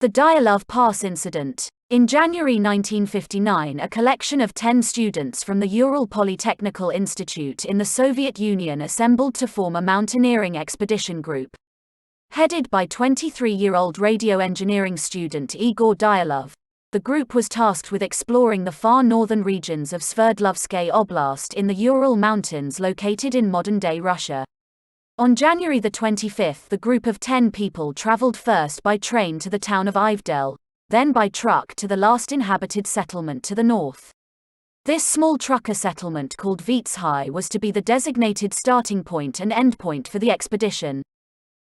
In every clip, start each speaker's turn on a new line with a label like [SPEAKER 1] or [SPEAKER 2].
[SPEAKER 1] The Dyatlov Pass incident. In January 1959, a collection of 10 students from the Ural Polytechnical Institute in the Soviet Union assembled to form a mountaineering expedition group. Headed by 23-year-old radio engineering student Igor Dyatlov, the group was tasked with exploring the far northern regions of Sverdlovsk Oblast in the Ural Mountains located in modern-day Russia. On January 25, the group of 10 people traveled first by train to the town of Ivdel, then by truck to the last inhabited settlement to the north. This small trucker settlement called Vitshai was to be the designated starting point and endpoint for the expedition.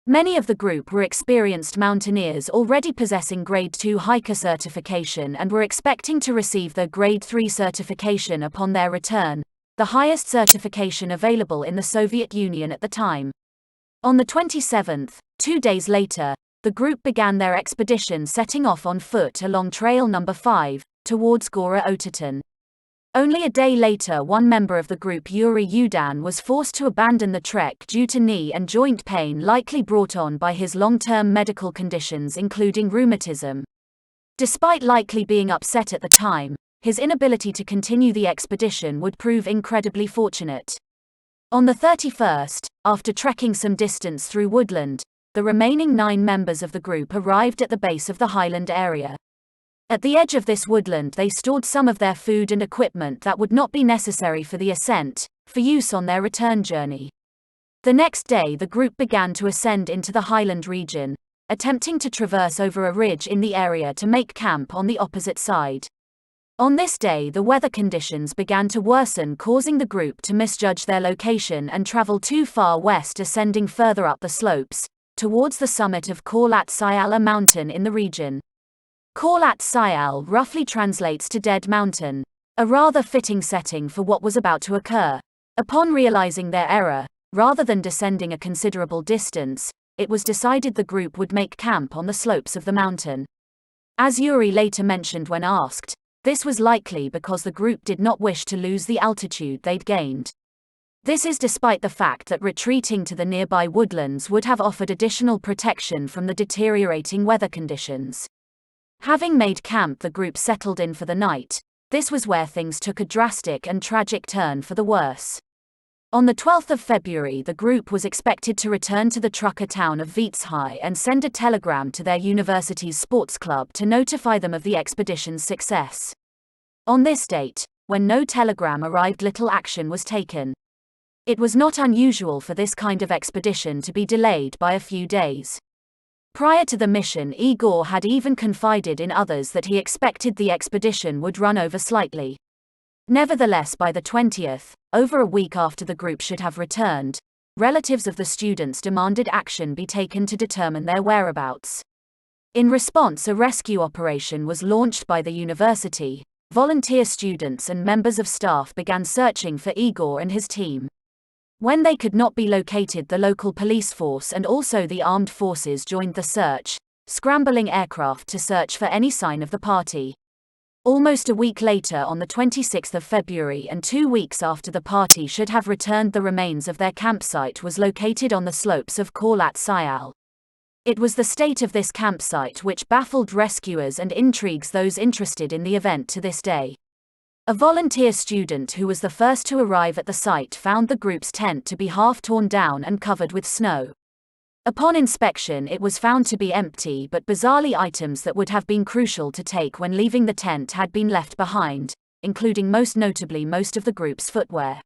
[SPEAKER 1] Many of the group were experienced mountaineers already possessing Grade 2 hiker certification and were expecting to receive their Grade 3 certification upon their return, the highest certification available in the Soviet Union at the time. On the 27th, 2 days later, the group began their expedition, setting off on foot along Trail Number 5, towards Gora Oteton. Only a day later, one member of the group, Yuri Yudan, was forced to abandon the trek due to knee and joint pain likely brought on by his long-term medical conditions including rheumatism. Despite likely being upset at the time, his inability to continue the expedition would prove incredibly fortunate. On the 31st, after trekking some distance through woodland, the remaining 9 members of the group arrived at the base of the highland area. At the edge of this woodland they stored some of their food and equipment that would not be necessary for the ascent, for use on their return journey. The next day the group began to ascend into the highland region, attempting to traverse over a ridge in the area to make camp on the opposite side. On this day the weather conditions began to worsen, causing the group to misjudge their location and travel too far west, ascending further up the slopes, towards the summit of Korlat Syal, a mountain in the region. Korlat Syal roughly translates to Dead Mountain, a rather fitting setting for what was about to occur. Upon realizing their error, rather than descending a considerable distance, it was decided the group would make camp on the slopes of the mountain. As Yuri later mentioned when asked, this was likely because the group did not wish to lose the altitude they'd gained. This is despite the fact that retreating to the nearby woodlands would have offered additional protection from the deteriorating weather conditions. Having made camp, the group settled in for the night. This was where things took a drastic and tragic turn for the worse. On the 12th of February, the group was expected to return to the trucker town of Vitshai and send a telegram to their university's sports club to notify them of the expedition's success. On this date, when no telegram arrived, little action was taken. It was not unusual for this kind of expedition to be delayed by a few days. Prior to the mission, Igor had even confided in others that he expected the expedition would run over slightly. Nevertheless, by the 20th, over a week after the group should have returned, relatives of the students demanded action be taken to determine their whereabouts. In response, a rescue operation was launched by the university. Volunteer students and members of staff began searching for Igor and his team. When they could not be located, the local police force and also the armed forces joined the search, scrambling aircraft to search for any sign of the party. Almost a week later, on the 26th of February, and 2 weeks after the party should have returned, the remains of their campsite was located on the slopes of Korlat Syal. It was the state of this campsite which baffled rescuers and intrigues those interested in the event to this day. A volunteer student who was the first to arrive at the site found the group's tent to be half torn down and covered with snow. Upon inspection, it was found to be empty, but bizarrely items that would have been crucial to take when leaving the tent had been left behind, including most notably most of the group's footwear.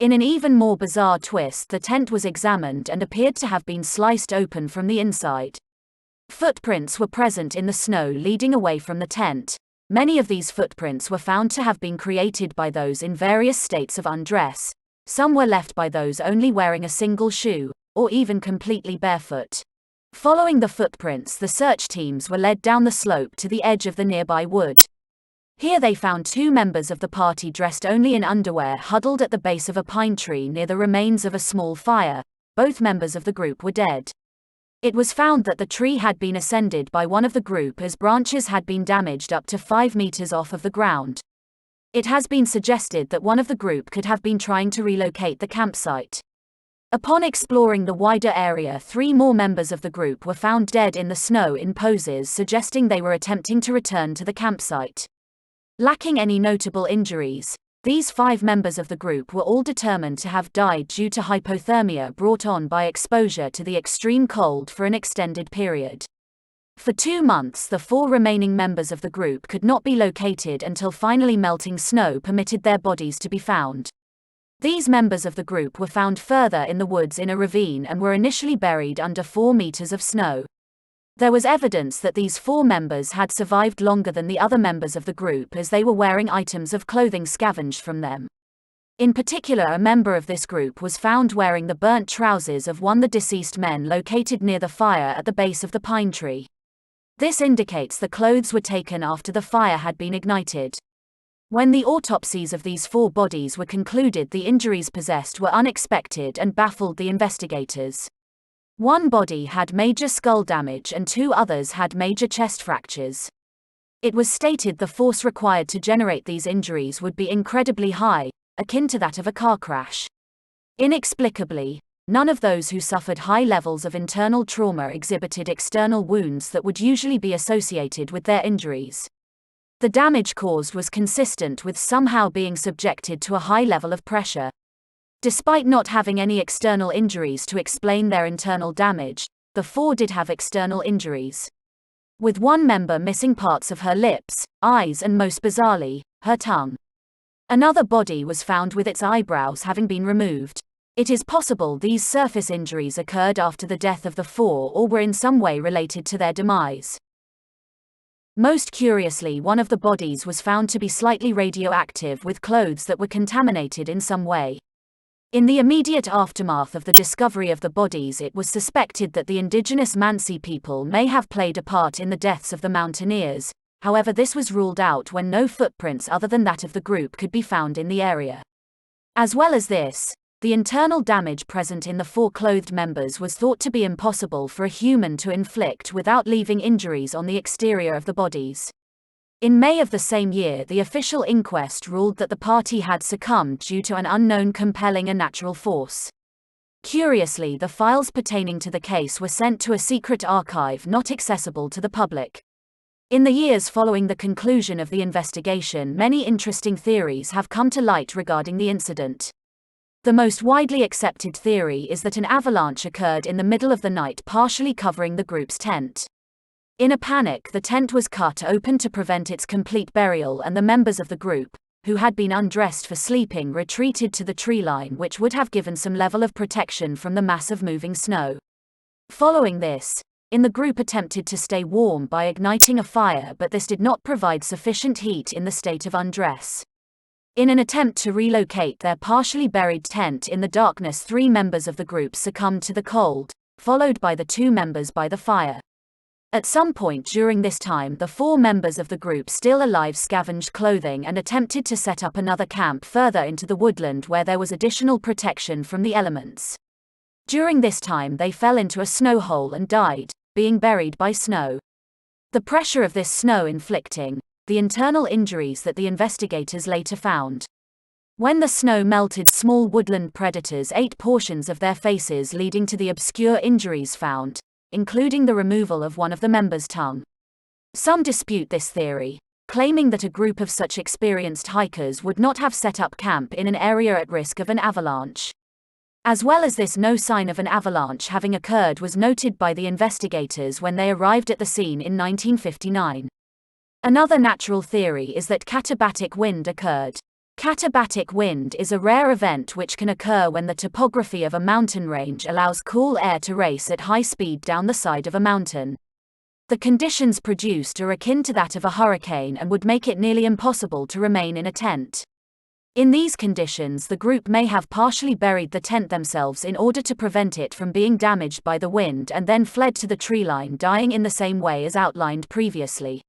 [SPEAKER 1] In an even more bizarre twist, the tent was examined and appeared to have been sliced open from the inside. Footprints were present in the snow leading away from the tent. Many of these footprints were found to have been created by those in various states of undress. Some were left by those only wearing a single shoe, or even completely barefoot. Following the footprints, the search teams were led down the slope to the edge of the nearby wood. Here they found 2 members of the party dressed only in underwear huddled at the base of a pine tree near the remains of a small fire. Both members of the group were dead. It was found that the tree had been ascended by one of the group as branches had been damaged up to 5 meters off of the ground. It has been suggested that one of the group could have been trying to relocate the campsite. Upon exploring the wider area, 3 more members of the group were found dead in the snow in poses suggesting they were attempting to return to the campsite. Lacking any notable injuries, these 5 members of the group were all determined to have died due to hypothermia brought on by exposure to the extreme cold for an extended period. For 2 months, the 4 remaining members of the group could not be located until finally melting snow permitted their bodies to be found. These members of the group were found further in the woods in a ravine and were initially buried under 4 meters of snow. There was evidence that these 4 members had survived longer than the other members of the group as they were wearing items of clothing scavenged from them. In particular, a member of this group was found wearing the burnt trousers of one of the deceased men located near the fire at the base of the pine tree. This indicates the clothes were taken after the fire had been ignited. When the autopsies of these 4 bodies were concluded, the injuries possessed were unexpected and baffled the investigators. One body had major skull damage and 2 others had major chest fractures. It was stated the force required to generate these injuries would be incredibly high, akin to that of a car crash. Inexplicably, none of those who suffered high levels of internal trauma exhibited external wounds that would usually be associated with their injuries. The damage caused was consistent with somehow being subjected to a high level of pressure. Despite not having any external injuries to explain their internal damage, the 4 did have external injuries. With one member missing parts of her lips, eyes and most bizarrely, her tongue. Another body was found with its eyebrows having been removed. It is possible these surface injuries occurred after the death of the 4 or were in some way related to their demise. Most curiously, one of the bodies was found to be slightly radioactive with clothes that were contaminated in some way. In the immediate aftermath of the discovery of the bodies, it was suspected that the indigenous Mansi people may have played a part in the deaths of the mountaineers. However, this was ruled out when no footprints other than that of the group could be found in the area. As well as this, the internal damage present in the 4 clothed members was thought to be impossible for a human to inflict without leaving injuries on the exterior of the bodies. In May of the same year, the official inquest ruled that the party had succumbed due to an unknown compelling a natural force. Curiously, the files pertaining to the case were sent to a secret archive not accessible to the public. In the years following the conclusion of the investigation, many interesting theories have come to light regarding the incident. The most widely accepted theory is that an avalanche occurred in the middle of the night, partially covering the group's tent. In a panic, the tent was cut open to prevent its complete burial, and the members of the group, who had been undressed for sleeping, retreated to the tree line, which would have given some level of protection from the mass of moving snow. Following this, the group attempted to stay warm by igniting a fire, but this did not provide sufficient heat in the state of undress. In an attempt to relocate their partially buried tent in the darkness, 3 members of the group succumbed to the cold, followed by the 2 members by the fire. At some point during this time, the 4 members of the group still alive scavenged clothing and attempted to set up another camp further into the woodland where there was additional protection from the elements. During this time, they fell into a snow hole and died, being buried by snow. The pressure of this snow inflicting the internal injuries that the investigators later found. When the snow melted, small woodland predators ate portions of their faces, leading to the obscure injuries found, including the removal of one of the members' tongue. Some dispute this theory, claiming that a group of such experienced hikers would not have set up camp in an area at risk of an avalanche. As well as this, no sign of an avalanche having occurred was noted by the investigators when they arrived at the scene in 1959. Another natural theory is that katabatic wind occurred. Katabatic wind is a rare event which can occur when the topography of a mountain range allows cool air to race at high speed down the side of a mountain. The conditions produced are akin to that of a hurricane and would make it nearly impossible to remain in a tent. In these conditions, the group may have partially buried the tent themselves in order to prevent it from being damaged by the wind, and then fled to the treeline, dying in the same way as outlined previously.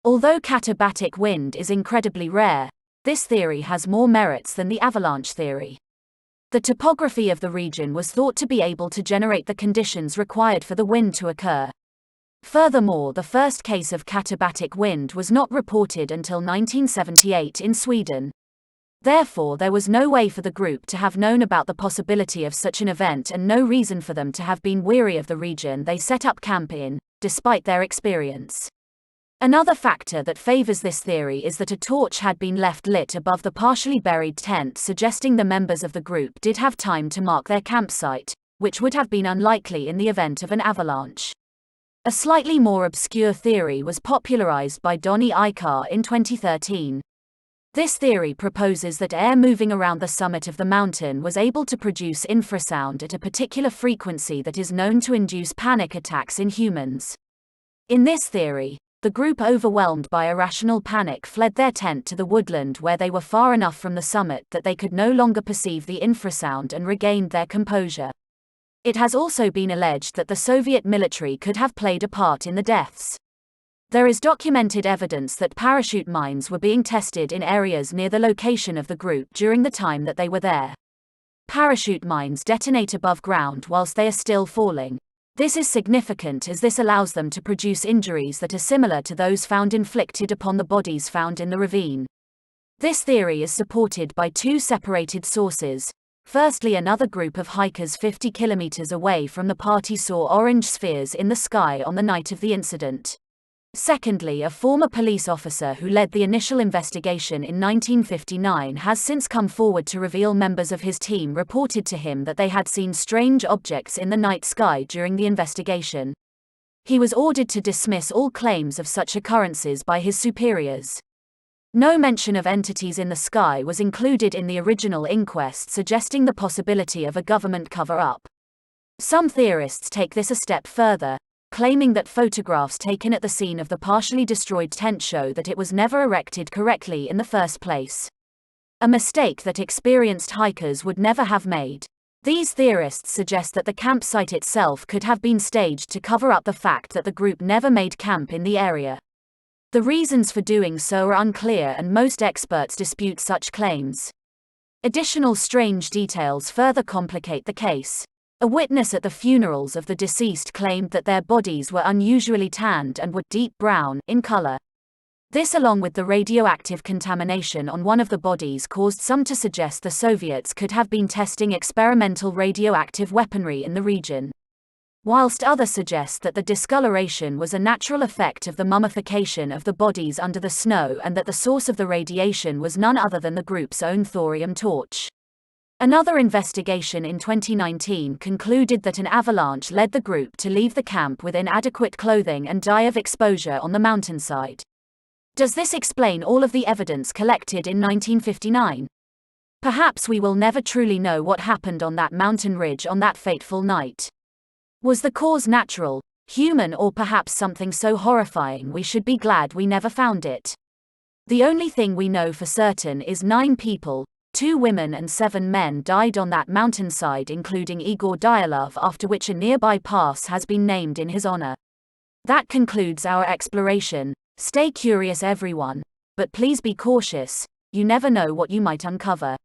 [SPEAKER 1] Although katabatic wind is incredibly rare, this theory has more merits than the avalanche theory. The topography of the region was thought to be able to generate the conditions required for the wind to occur. Furthermore, the first case of katabatic wind was not reported until 1978 in Sweden. Therefore, there was no way for the group to have known about the possibility of such an event and no reason for them to have been weary of the region they set up camp in, despite their experience. Another factor that favors this theory is that a torch had been left lit above the partially buried tent, suggesting the members of the group did have time to mark their campsite, which would have been unlikely in the event of an avalanche. A slightly more obscure theory was popularized by Donnie Icar in 2013. This theory proposes that air moving around the summit of the mountain was able to produce infrasound at a particular frequency that is known to induce panic attacks in humans. In this theory, the group, overwhelmed by irrational panic, fled their tent to the woodland where they were far enough from the summit that they could no longer perceive the infrasound and regained their composure. It has also been alleged that the Soviet military could have played a part in the deaths. There is documented evidence that parachute mines were being tested in areas near the location of the group during the time that they were there. Parachute mines detonate above ground whilst they are still falling. This is significant as this allows them to produce injuries that are similar to those found inflicted upon the bodies found in the ravine. This theory is supported by two separated sources. Firstly, another group of hikers 50 kilometers away from the party saw orange spheres in the sky on the night of the incident. Secondly, a former police officer who led the initial investigation in 1959 has since come forward to reveal members of his team reported to him that they had seen strange objects in the night sky during the investigation. He was ordered to dismiss all claims of such occurrences by his superiors. No mention of entities in the sky was included in the original inquest, suggesting the possibility of a government cover-up. Some theorists take this a step further, claiming that photographs taken at the scene of the partially destroyed tent show that it was never erected correctly in the first place. A mistake that experienced hikers would never have made. These theorists suggest that the campsite itself could have been staged to cover up the fact that the group never made camp in the area. The reasons for doing so are unclear and most experts dispute such claims. Additional strange details further complicate the case. A witness at the funerals of the deceased claimed that their bodies were unusually tanned and were deep brown in color. This, along with the radioactive contamination on one of the bodies, caused some to suggest the Soviets could have been testing experimental radioactive weaponry in the region, whilst others suggest that the discoloration was a natural effect of the mummification of the bodies under the snow and that the source of the radiation was none other than the group's own thorium torch. Another investigation in 2019 concluded that an avalanche led the group to leave the camp with inadequate clothing and die of exposure on the mountainside. Does this explain all of the evidence collected in 1959? Perhaps we will never truly know what happened on that mountain ridge on that fateful night. Was the cause natural, human, or perhaps something so horrifying we should be glad we never found it? The only thing we know for certain is 9 people, 2 women and 7 men died on that mountainside, including Igor Dyatlov, after which a nearby pass has been named in his honor. That concludes our exploration. Stay curious, everyone, but please be cautious. You never know what you might uncover.